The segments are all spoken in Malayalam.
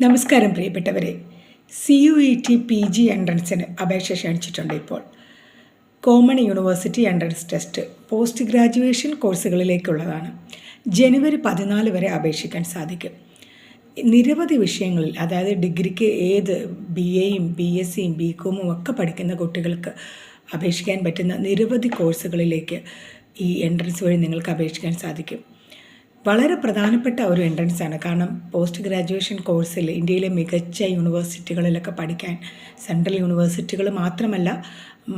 നമസ്കാരം പ്രിയപ്പെട്ടവരെ. CUET PG എൻട്രൻസിന് അപേക്ഷ ക്ഷണിച്ചിട്ടുണ്ട്. ഇപ്പോൾ common university entrance test post graduation കോഴ്സുകളിലേക്കുള്ളതാണ്. ജനുവരി 14 വരെ അപേക്ഷിക്കാൻ സാധിക്കും. നിരവധി വിഷയങ്ങളിൽ, അതായത് ഡിഗ്രിക്ക് ഏത് BAയും BSCയും BComഉം ഒക്കെ പഠിക്കുന്ന കുട്ടികൾക്ക് അപേക്ഷിക്കാൻ പറ്റുന്ന നിരവധി കോഴ്സുകളിലേക്ക് ഈ എൻട്രൻസ് വഴി നിങ്ങൾക്ക് അപേക്ഷിക്കാൻ സാധിക്കും. വളരെ പ്രധാനപ്പെട്ട ഒരു എൻട്രൻസാണ്. കാരണം പോസ്റ്റ് ഗ്രാജുവേഷൻ കോഴ്സിൽ ഇന്ത്യയിലെ മികച്ച യൂണിവേഴ്സിറ്റികളിലൊക്കെ പഠിക്കാൻ സെൻട്രൽ യൂണിവേഴ്സിറ്റികൾ മാത്രമല്ല,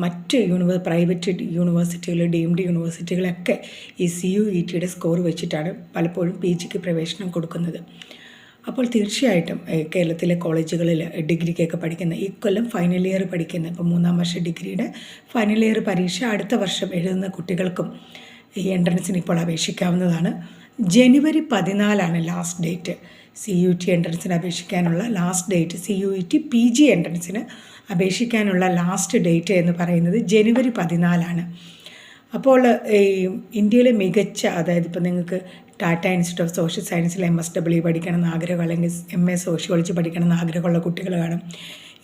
മറ്റ് പ്രൈവറ്റ് യൂണിവേഴ്സിറ്റികൾ, ഡീംഡ് യൂണിവേഴ്സിറ്റികളൊക്കെ ഈ CUETയുടെ സ്കോർ വെച്ചിട്ടാണ് പലപ്പോഴും PGക്ക് പ്രവേശനം കൊടുക്കുന്നത്. അപ്പോൾ തീർച്ചയായിട്ടും കേരളത്തിലെ കോളേജുകളിൽ ഡിഗ്രിക്കൊക്കെ പഠിക്കുന്ന, ഈ കൊല്ലം ഫൈനൽ ഇയർ പഠിക്കുന്ന, ഇപ്പോൾ 3ാം വർഷ ഡിഗ്രിയുടെ ഫൈനൽ ഇയർ പരീക്ഷ അടുത്ത വർഷം എഴുതുന്ന കുട്ടികൾക്കും ഈ എൻട്രൻസിന് ഇപ്പോൾ അപേക്ഷിക്കാവുന്നതാണ്. ജനുവരി 14 ലാസ്റ്റ് ഡേറ്റ്. CUET എൻട്രൻസിന് അപേക്ഷിക്കാനുള്ള ലാസ്റ്റ് ഡേറ്റ്, CUET PG എൻട്രൻസിന് അപേക്ഷിക്കാനുള്ള ലാസ്റ്റ് ഡേറ്റ് എന്ന് പറയുന്നത് ജനുവരി 14. അപ്പോൾ ഇന്ത്യയിലെ മികച്ച, അതായത് ഇപ്പോൾ നിങ്ങൾക്ക് ടാറ്റ ഇൻസ്റ്റിറ്റ്യൂട്ട് ഓഫ് സോഷ്യൽ സയൻസിൽ MSW പഠിക്കണമെന്ന് ആഗ്രഹം, അല്ലെങ്കിൽ MA സോഷ്യോളജി പഠിക്കണമെന്ന് ആഗ്രഹമുള്ള കുട്ടികൾ കാണും.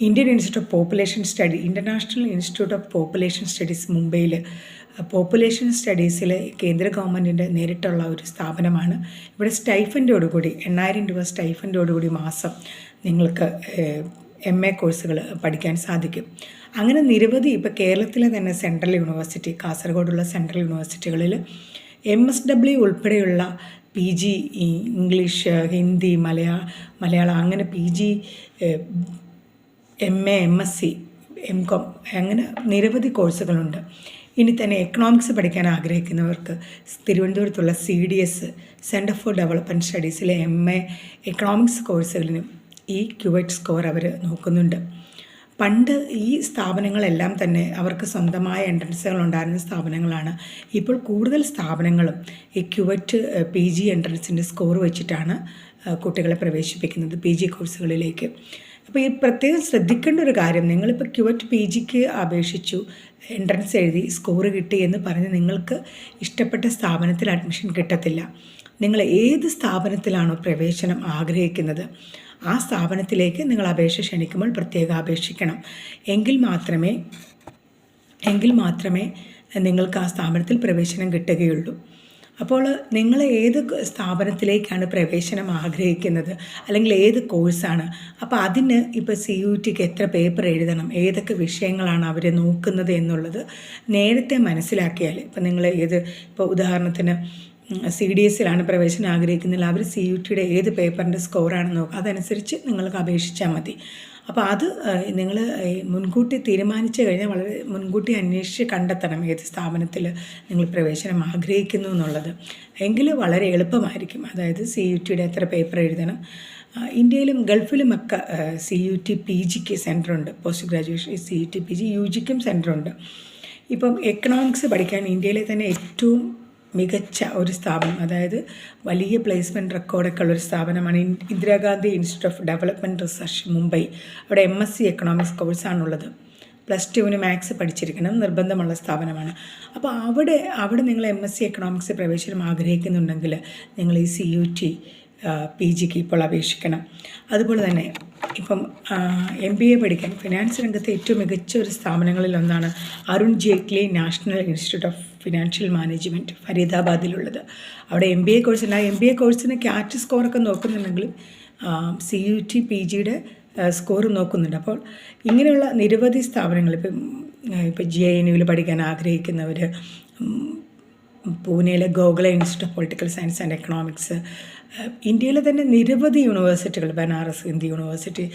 Indian institute of population study, international institute of population studies മുംബൈയിൽ പോപ്പുലേഷൻ സ്റ്റഡീസിൽ കേന്ദ്ര ഗവൺമെൻറ്റിൻ്റെ നേരിട്ടുള്ള ഒരു സ്ഥാപനമാണ്. ഇവിടെ സ്റ്റൈഫൻറ്റോടുകൂടി 8000 രൂപ സ്റ്റൈഫൻറ്റോടുകൂടി മാസം നിങ്ങൾക്ക് MA കോഴ്സുകൾ പഠിക്കാൻ സാധിക്കും. അങ്ങനെ നിരവധി, ഇപ്പോൾ കേരളത്തിലെ തന്നെ സെൻട്രൽ യൂണിവേഴ്സിറ്റി, കാസർഗോഡുള്ള സെൻട്രൽ യൂണിവേഴ്സിറ്റികളിൽ MSW ഉൾപ്പെടെയുള്ള PG ഇംഗ്ലീഷ്, ഹിന്ദി, മലയാളം അങ്ങനെ PG, MA, MSc, MCom അങ്ങനെ നിരവധി കോഴ്സുകളുണ്ട്. ഇനി തന്നെ എക്കണോമിക്സ് പഠിക്കാൻ ആഗ്രഹിക്കുന്നവർക്ക് തിരുവനന്തപുരത്തുള്ള CDS, സെൻറ്റർ ഫോർ ഡെവലപ്മെൻറ്റ് സ്റ്റഡീസിലെ MA എക്കണോമിക്സ് കോഴ്സുകളിനും ഈ ക്യുവറ്റ് സ്കോർ അവർ നോക്കുന്നുണ്ട്. പണ്ട് ഈ സ്ഥാപനങ്ങളെല്ലാം തന്നെ അവർക്ക് സ്വന്തമായ എൻട്രൻസുകൾ ഉണ്ടായിരുന്ന സ്ഥാപനങ്ങളാണ്. ഇപ്പോൾ കൂടുതൽ സ്ഥാപനങ്ങളും ഈ ക്യുവറ്റ് PG എൻട്രൻസിൻ്റെ സ്കോർ വെച്ചിട്ടാണ് കുട്ടികളെ പ്രവേശിപ്പിക്കുന്നത് PG കോഴ്സുകളിലേക്ക്. അപ്പോൾ ഈ പ്രത്യേകം ശ്രദ്ധിക്കേണ്ട ഒരു കാര്യം, നിങ്ങളിപ്പോൾ ക്യുവറ്റ് PGക്ക് അപേക്ഷിച്ചു, എൻട്രൻസ് എഴുതി, സ്കോർ കിട്ടി എന്ന് പറഞ്ഞ് നിങ്ങൾക്ക് ഇഷ്ടപ്പെട്ട സ്ഥാപനത്തിൽ അഡ്മിഷൻ കിട്ടത്തില്ല. നിങ്ങൾ ഏത് സ്ഥാപനത്തിലാണോ പ്രവേശനം ആഗ്രഹിക്കുന്നത് ആ സ്ഥാപനത്തിലേക്ക് നിങ്ങൾ അപേക്ഷ ക്ഷണിക്കുമ്പോൾ പ്രത്യേകം അപേക്ഷിക്കണം. എങ്കിൽ മാത്രമേ നിങ്ങൾക്ക് ആ സ്ഥാപനത്തിൽ പ്രവേശനം കിട്ടുകയുള്ളൂ. അപ്പോൾ നിങ്ങൾ ഏത് സ്ഥാപനത്തിലേക്കാണ് പ്രവേശനം ആഗ്രഹിക്കുന്നത്, അല്ലെങ്കിൽ ഏത് കോഴ്സാണ്, അപ്പോൾ അതിന് ഇപ്പോൾ CUETക്ക് എത്ര പേപ്പർ എഴുതണം, ഏതൊക്കെ വിഷയങ്ങളാണ് അവർ നോക്കുന്നത് എന്നുള്ളത് നേരത്തെ മനസ്സിലാക്കിയാൽ, ഇപ്പോൾ നിങ്ങൾ ഇപ്പോൾ ഉദാഹരണത്തിന് CDSലാണ് പ്രവേശനം ആഗ്രഹിക്കുന്നില്ല, അവർ CUETയുടെ ഏത് പേപ്പറിൻ്റെ സ്കോറാണെന്ന് നോക്കുക, അതനുസരിച്ച് നിങ്ങൾക്ക് അപേക്ഷിച്ചാൽ മതി. അപ്പോൾ അത് നിങ്ങൾ മുൻകൂട്ടി തീരുമാനിച്ചു കഴിഞ്ഞാൽ വളരെ മുൻകൂട്ടി അന്വേഷിച്ച് കണ്ടെത്തണം ഏത് സ്ഥാപനത്തിൽ നിങ്ങൾ പ്രവേശനം ആഗ്രഹിക്കുന്നു എന്നുള്ളത്. എങ്കിൽ വളരെ എളുപ്പമായിരിക്കും. അതായത് CUETയുടെ എത്ര പേപ്പർ എഴുതണം. ഇന്ത്യയിലും ഗൾഫിലുമൊക്കെ CUET PGക്ക് സെൻറ്ററുണ്ട്. പോസ്റ്റ് ഗ്രാജുവേഷൻ CUET PG UGക്കും സെൻറ്ററുണ്ട്. ഇപ്പം എക്കണോമിക്സ് പഠിക്കാൻ ഇന്ത്യയിലെ തന്നെ ഏറ്റവും മികച്ച ഒരു സ്ഥാപനം, അതായത് വലിയ പ്ലേസ്മെൻറ്റ് റെക്കോർഡൊക്കെ ഉള്ളൊരു സ്ഥാപനമാണ് Indira Gandhi institute of development research Mumbai. അവിടെ MSc എക്കണോമിക്സ് കോഴ്സാണുള്ളത്. +2 മാത്സ് പഠിച്ചിരിക്കണം നിർബന്ധമുള്ള സ്ഥാപനമാണ്. അപ്പോൾ അവിടെ നിങ്ങൾ MSc എക്കണോമിക്സ് പ്രവേശനം ആഗ്രഹിക്കുന്നുണ്ടെങ്കിൽ നിങ്ങൾ ഈ CUET PGക്ക് ഇപ്പോൾ അപേക്ഷിക്കണം. അതുപോലെ തന്നെ ഇപ്പം MBA പഠിക്കാൻ ഫിനാൻസ് രംഗത്തെ ഏറ്റവും മികച്ച ഒരു സ്ഥാപനങ്ങളിലൊന്നാണ് Arun Jaitley national institute of financial management, ഫരീദാബാദിലുള്ളത്. അവിടെ MBA കോഴ്സുണ്ട്. ആ MBA കോഴ്സിന് CAT സ്കോറൊക്കെ നോക്കുന്നുണ്ടെങ്കിലും CUET PGയുടെ സ്കോർ നോക്കുന്നുണ്ട്. അപ്പോൾ ഇങ്ങനെയുള്ള നിരവധി സ്ഥാപനങ്ങൾ, ഇപ്പോൾ JNUവിൽ പഠിക്കാൻ ആഗ്രഹിക്കുന്നവർ, പൂനെയിലെ Gokhale institute of political science and economics, ഇന്ത്യയിലെ തന്നെ നിരവധി യൂണിവേഴ്സിറ്റികൾ, ബനാറസ് ഹിന്ദു യൂണിവേഴ്സിറ്റി,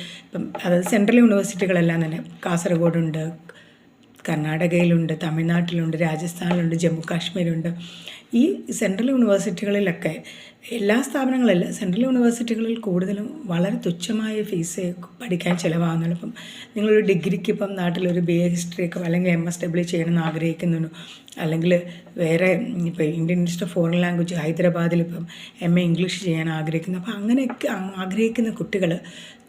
അതായത് സെൻട്രൽ യൂണിവേഴ്സിറ്റികളെല്ലാം തന്നെ കാസർഗോഡുണ്ട്, കർണാടകയിലുണ്ട്, തമിഴ്നാട്ടിലുണ്ട്, രാജസ്ഥാനിലുണ്ട്, ജമ്മു കാശ്മീരുണ്ട്. ഈ സെൻട്രൽ യൂണിവേഴ്സിറ്റികളിലൊക്കെ എല്ലാ സ്ഥാപനങ്ങളിലും സെൻട്രൽ യൂണിവേഴ്സിറ്റികളിൽ കൂടുതലും വളരെ തുച്ഛമായ ഫീസ് പഠിക്കാൻ ചിലവാകുന്നുള്ളൂ. ഇപ്പം നിങ്ങളൊരു ഡിഗ്രിക്ക് ഇപ്പം നാട്ടിലൊരു BA ഹിസ്റ്ററിയൊക്കെ അല്ലെങ്കിൽ MSW ചെയ്യണമെന്ന് ആഗ്രഹിക്കുന്നുണ്ട്, അല്ലെങ്കിൽ വേറെ ഇപ്പോൾ Indian institute of foreign language ഹൈദരാബാദിൽ ഇപ്പം MA ഇംഗ്ലീഷ് ചെയ്യാൻ ആഗ്രഹിക്കുന്നു. അപ്പോൾ അങ്ങനെയൊക്കെ ആഗ്രഹിക്കുന്ന കുട്ടികൾ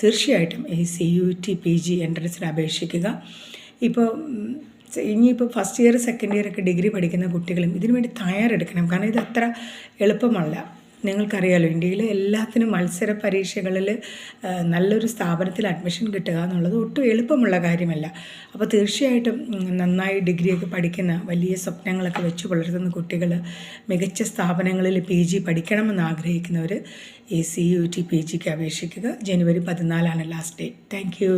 തീർച്ചയായിട്ടും ഈ CUET PG എൻട്രൻസിന് അപേക്ഷിക്കുക. ഇനിയിപ്പോൾ ഫസ്റ്റ് ഇയർ സെക്കൻഡ് ഇയർ ഒക്കെ ഡിഗ്രി പഠിക്കുന്ന കുട്ടികളും ഇതിനു വേണ്ടി തയ്യാറെടുക്കണം. കാരണം ഇത് അത്ര എളുപ്പമല്ല. നിങ്ങൾക്കറിയാലോ, ഇന്ത്യയിലെ എല്ലാത്തിനും മത്സര പരീക്ഷകളിൽ നല്ലൊരു സ്ഥാപനത്തിൽ അഡ്മിഷൻ കിട്ടുക എന്നുള്ളത് ഒട്ടും എളുപ്പമുള്ള കാര്യമല്ല. അപ്പോൾ തീർച്ചയായിട്ടും നന്നായി ഡിഗ്രിയൊക്കെ പഠിക്കുന്ന, വലിയ സ്വപ്നങ്ങളൊക്കെ വെച്ച് പുലർത്തുന്ന കുട്ടികൾ, മികച്ച സ്ഥാപനങ്ങളിൽ PG പഠിക്കണമെന്ന് ആഗ്രഹിക്കുന്നവർ ഈ CUET PGക്ക് അപേക്ഷിക്കുക. ജനുവരി 14 ലാസ്റ്റ് ഡേറ്റ്. Thank U.